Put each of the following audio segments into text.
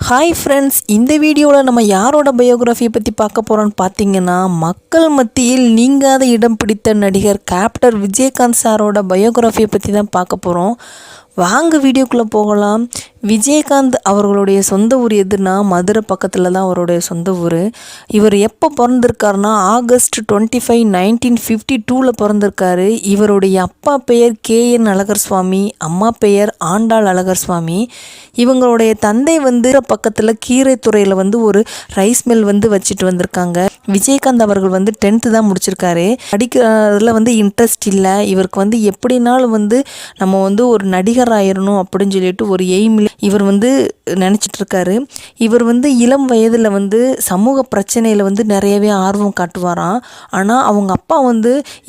Hi friends, இந்த வீடியோவில் நம்ம யாரோட பயோகிராஃபியை பற்றி பார்க்க போகிறோன்னு பார்த்தீங்கன்னா, மக்கள் மத்தியில் நீங்காத இடம் பிடித்த நடிகர் கேப்டன் விஜயகாந்த் சாரோட பயோகிராஃபியை பற்றி தான் பார்க்க போகிறோம். வாங்க வீடியோக்குள்ளே போகலாம். விஜயகாந்த் அவர்களுடைய சொந்த ஊர் எதுனா மதுரை பக்கத்தில் தான் அவருடைய சொந்த ஊர். இவர் எப்போ பிறந்திருக்காருனா ஆகஸ்ட் 25, 1952 பிறந்திருக்காரு. இவருடைய அப்பா பெயர் KN அழகர் சுவாமி, அம்மா பெயர் ஆண்டாள் அழகர் சுவாமி. இவங்களுடைய தந்தை பக்கத்தில் கீரைத்துறையில் ஒரு ரைஸ் மில் வச்சுட்டு வந்திருக்காங்க. விஜயகாந்த் அவர்கள் 10th தான் முடிச்சிருக்காரு. படிக்கிறதுல இன்ட்ரெஸ்ட் இல்லை. இவருக்கு எப்படினாலும் நம்ம ஒரு நடிகர் ஆயிடணும் அப்படின்னு சொல்லிட்டு ஒரு எய்மில் இவர் நினச்சிட்டு இருக்காரு. இவர் இளம் வயதில் சமூக பிரச்சனையில் நிறையவே ஆர்வம் காட்டுவாராம். ஆனால் அவங்க அப்பா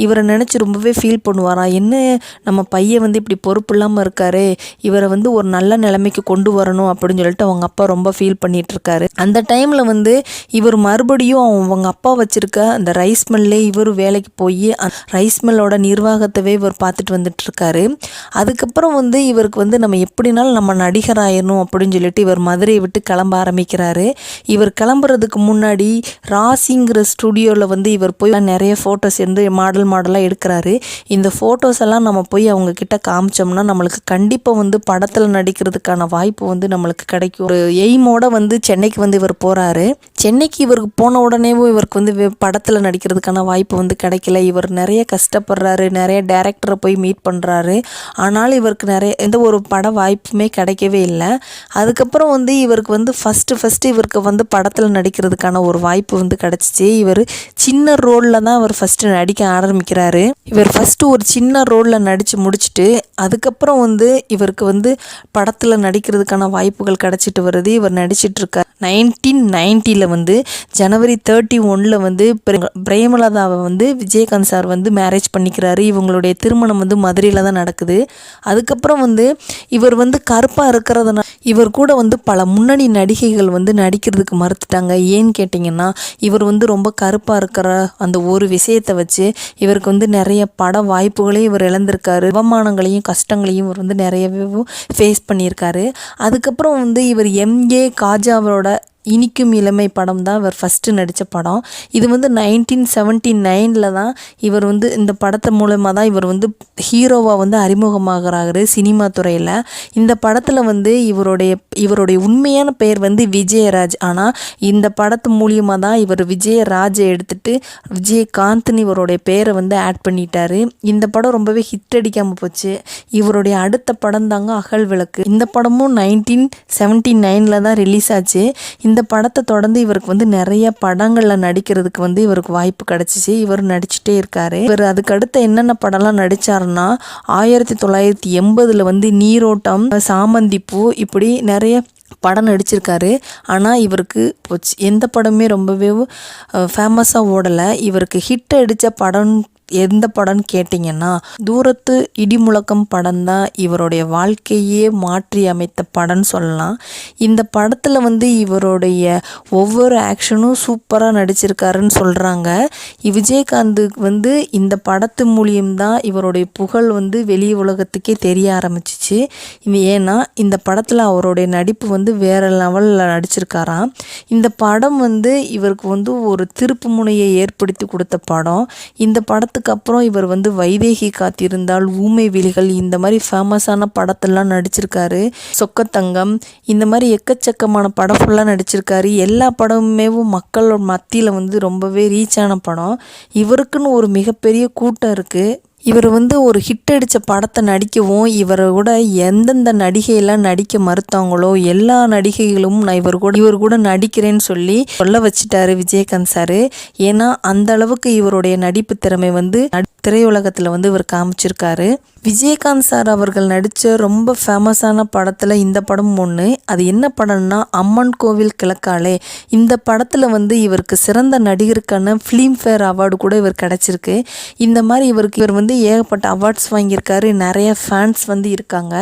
இவரை நினச்சி ரொம்பவே ஃபீல் பண்ணுவாராம். என்ன நம்ம பையன் இப்படி பொறுப்பு இல்லாமல் இருக்காரு, இவரை ஒரு நல்ல நிலைமைக்கு கொண்டு வரணும் அப்படின்னு சொல்லிட்டு அவங்க அப்பா ரொம்ப ஃபீல் பண்ணிட்டு இருக்காரு. அந்த டைமில் இவர் மறுபடியும் அவங்க அப்பா வச்சிருக்க அந்த ரைஸ் மில்லே இவர் வேலைக்கு போய் ரைஸ் மில்லோட நிர்வாகத்தவே இவர் பார்த்துட்டு வந்துட்டு இருக்காரு. அதுக்கப்புறம் இவருக்கு நம்ம எப்படினாலும் நம்ம நடிகர் ஆயிடணும் அப்படின்னு சொல்லிட்டு இவர் மதுரையை விட்டு கிளம்ப ஆரம்பிக்கிறாரு. இவர் கிளம்புறதுக்கு முன்னாடி ராசிங்கிற ஸ்டுடியோவில் இவர் போய் நிறைய ஃபோட்டோஸ் மாடலாக எடுக்கிறாரு. இந்த ஃபோட்டோஸ் எல்லாம் நம்ம போய் அவங்க கிட்ட காமிச்சோம்னா நம்மளுக்கு கண்டிப்பாக படத்தில் நடிக்கிறதுக்கான வாய்ப்பு நம்மளுக்கு கிடைக்கும். ஒரு எய்மோட சென்னைக்கு இவர் போகிறாரு. சென்னைக்கு இவருக்கு போன உடனேவும் இவருக்கு படத்தில் நடிக்கிறதுக்கான வாய்ப்பு கிடைக்கல. இவர் நிறைய கஷ்டப்படுறாரு. நிறைய டைரக்டரை போய் மீட் பண்ணுறாரு. ஆனாலும் இவருக்கு நிறைய எந்த ஒரு பட வாய்ப்புமே கிடைக்கவே இல்லை. அதுக்கப்புறம் இவருக்கு ஃபஸ்ட்டு இவருக்கு படத்தில் நடிக்கிறதுக்கான ஒரு வாய்ப்பு கிடச்சிச்சு. இவர் சின்ன ரோலில் தான் இவர் ஃபஸ்ட்டு நடிக்க ஆரம்பிக்கிறாரு. இவர் ஃபஸ்ட்டு ஒரு சின்ன ரோலில் நடித்து முடிச்சுட்டு அதுக்கப்புறம் இவருக்கு படத்தில் நடிக்கிறதுக்கான வாய்ப்புகள் கிடச்சிட்டு வருது. இவர் நடிச்சிட்ருக்கார். 1990 ஜனவரி 31 பிரேமலதாவை விஜயகாந்த் சார் மேரேஜ் பண்ணிக்கிறாரு. இவங்களுடைய திருமணம் மதுரையில் தான் நடக்குது. அதுக்கப்புறம் இவர் கருப்பாக இருக்கிறதுனால இவர் கூட பல முன்னணி நடிகைகள் நடிக்கிறதுக்கு மறுத்துட்டாங்க. ஏன்னு கேட்டிங்கன்னா இவர் ரொம்ப கருப்பாக இருக்கிற அந்த ஒரு விஷயத்தை வச்சு இவருக்கு நிறைய பட வாய்ப்புகளையும் இவர் இழந்திருக்காரு. அவமானங்களையும் கஷ்டங்களையும் இவர் நிறையவே ஃபேஸ் பண்ணியிருக்காரு. அதுக்கப்புறம் இவர் MA காஜாவோட இனிக்கும் இளமை படம் தான் இவர் ஃபஸ்ட்டு நடித்த படம். இது 1979 தான் இவர் இந்த படத்து மூலமாக தான் இவர் ஹீரோவாக அறிமுகமாகறாரு சினிமா துறையில். இந்த படத்தில் இவருடைய உண்மையான பெயர் விஜயராஜ். ஆனால் இந்த படத்து மூலியமாக தான் இவர் விஜயராஜை எடுத்துட்டு விஜயகாந்த்னு இவருடைய பெயரை ஆட் பண்ணிட்டாரு. இந்த படம் ரொம்பவே ஹிட் அடிக்காமல் போச்சு. இவருடைய அடுத்த படம் தாங்க அகல் விளக்கு. இந்த படமும் 1979 தான் ரிலீஸ் ஆச்சு. இந்த படத்தை தொடர்ந்து இவருக்கு நிறைய படங்களில் நடிக்கிறதுக்கு இவருக்கு வாய்ப்பு கிடச்சிச்சு. இவர் நடிச்சுட்டே இருக்காரு. இவர் அதுக்கு அடுத்த என்னென்ன படம்லாம் நடித்தாருன்னா 1980 நீரோட்டம், சாமந்திப்பூ, இப்படி நிறைய படம் நடிச்சிருக்காரு. ஆனால் இவருக்கு எந்த படமே ரொம்பவே ஃபேமஸாக ஓடலை. இவருக்கு ஹிட் அடித்த படம் எந்த படம்னு கேட்டிங்கன்னா தூரத்து இடிமுழக்கம் படம் தான் இவருடைய வாழ்க்கையே மாற்றி அமைத்த படம்னு சொல்லலாம். இந்த படத்தில் இவருடைய ஒவ்வொரு ஆக்ஷனும் சூப்பராக நடிச்சிருக்காருன்னு சொல்கிறாங்க. விஜயகாந்துக்கு இந்த படத்து மூலியம்தான் இவருடைய புகழ் வெளி உலகத்துக்கே தெரிய ஆரம்பிச்சிச்சு. ஏன்னா இந்த படத்தில் அவருடைய நடிப்பு வேறு லெவலில் நடிச்சிருக்காராம். இந்த படம் இவருக்கு ஒரு திருப்பு முனையை ஏற்படுத்தி கொடுத்த படம். இந்த படத்துக்கு அப்புறம் இவர் வைதேகி காத்திருந்தால், ஊமை விழிகள், இந்த மாதிரி ஃபேமஸான படத்தெல்லாம் நடிச்சிருக்காரு. சொக்கத்தங்கம், இந்த மாதிரி எக்கச்சக்கமான படம் ஃபுல்லாக நடிச்சிருக்காரு. எல்லா படமுமே மக்களோட மத்தியில் ரொம்பவே ரீச் ஆன படம். இவருக்குன்னு ஒரு மிகப்பெரிய கூட்டம் இருக்குது. இவர் ஒரு ஹிட் அடித்த படத்தை நடிக்கவும் இவரோட எந்தெந்த நடிகையெல்லாம் நடிக்க மறுத்தாங்களோ எல்லா நடிகைகளும் நான் இவர் கூட நடிக்கிறேன்னு சொல்ல வச்சுட்டாரு விஜயகாந்த் சார். ஏன்னா அந்த அளவுக்கு இவருடைய நடிப்பு திறமை திரையுலகத்தில் இவர் காமிச்சிருக்காரு. விஜயகாந்த் சார் அவர்கள் நடித்த ரொம்ப ஃபேமஸான படத்தில் இந்த படம் ஒன்று. அது என்ன படம்னா அம்மன் கோவில் கிழக்காலே. இந்த படத்தில் இவருக்கு சிறந்த நடிகருக்கான ஃபிலிம்ஃபேர் அவார்டு கூட இவர் கிடச்சிருக்கு. இந்த மாதிரி இவர் ஏகப்பட்ட அவார்ட்ஸ் வாங்கியிருக்காரு. நிறைய ஃபேன்ஸ் இருக்காங்க.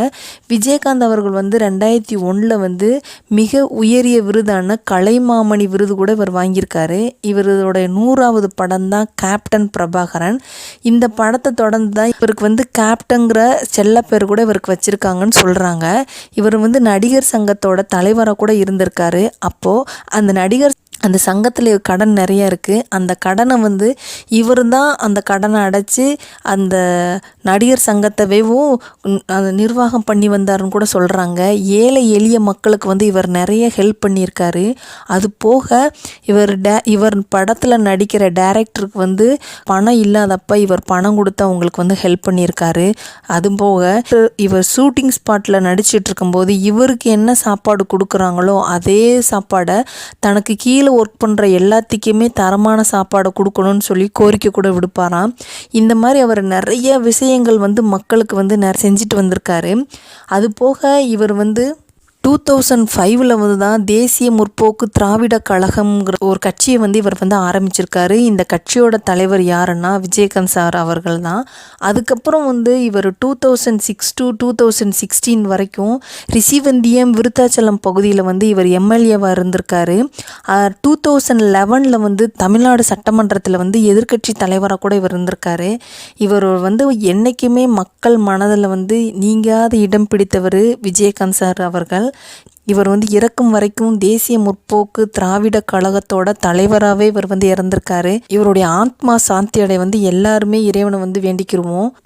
விஜயகாந்த் அவர்கள் 2001 மிக உயரிய விருதான கலைமாமணி விருது கூட இவர் வாங்கியிருக்காரு. இவருடைய 100வது படம் தான் கேப்டன் பிரபாகரன். இந்த படத்தை தொடர்ந்து தான் இவருக்கு கேப்டன் முத்துங்கிற செல்ல பேர் கூட இவருக்கு வச்சுருக்காங்கன்னு சொல்கிறாங்க. இவர் வந்து நடிகர் சங்கத்தோட தலைவராக கூட இருந்திருக்காரு. அப்போது அந்த சங்கத்தில் கடன் நிறைய இருக்குது. அந்த கடனை வந்து இவர் தான் அந்த கடனை அடைச்சி அந்த நடிகர் சங்கத்தவேவும் அந்த நிர்வாகம் பண்ணி வந்தாருன்னு கூட சொல்கிறாங்க. ஏழை எளிய மக்களுக்கு வந்து இவர் நிறைய ஹெல்ப் பண்ணியிருக்காரு. அது போக இவர் படத்தில் நடிக்கிற டைரக்டருக்கு வந்து பணம் இல்லாதப்ப இவர் பணம் கொடுத்து அவங்களுக்கு வந்து ஹெல்ப் பண்ணியிருக்காரு. அது போக இவர் ஷூட்டிங் ஸ்பாட்டில் நடிச்சிட்டு இருக்கும்போது இவருக்கு என்ன சாப்பாடு கொடுக்குறாங்களோ அதே சாப்பாடை தனக்கு கீழே ஒர்க் பண்ணுற எல்லாத்துக்குமே தரமான சாப்பாடை கொடுக்கணும்னு சொல்லி கோரிக்கை கூட விடுப்பாராம். இந்த மாதிரி அவர் நிறைய விஷயங்கள் வந்து மக்களுக்கு வந்து செஞ்சுட்டு வந்திருக்காரு. அது போக இவர் வந்து 2005 வந்து தான் தேசிய முற்போக்கு திராவிட கழகம்ங்கிற ஒரு கட்சியை வந்து இவர் வந்து ஆரம்பிச்சிருக்காரு. இந்த கட்சியோட தலைவர் யாருன்னா விஜயகாந்த் சார் அவர்கள் தான். அதுக்கப்புறம் வந்து இவர் 2006 to 2016 வரைக்கும் ரிஷிவந்தியம் விருத்தாச்சலம் பகுதியில் வந்து இவர் எம்எல்ஏவாக இருந்திருக்காரு. 2011 வந்து தமிழ்நாடு சட்டமன்றத்தில் வந்து எதிர்க்கட்சி தலைவராக கூட இவர் இருந்திருக்காரு. இவர் வந்து என்றைக்குமே மக்கள் மனதில் வந்து நீங்காத இடம் பிடித்தவர் விஜயகாந்த் சார் அவர்கள். இவர் வந்து இறக்கும் வரைக்கும் தேசிய முற்போக்கு திராவிட கழகத்தோட தலைவராகவே இவர் வந்து இறந்திருக்காரு. இவருடைய ஆத்மா சாந்தி அடைய வந்து எல்லாருமே இறைவனை வந்து வேண்டிக்கிருவோம்.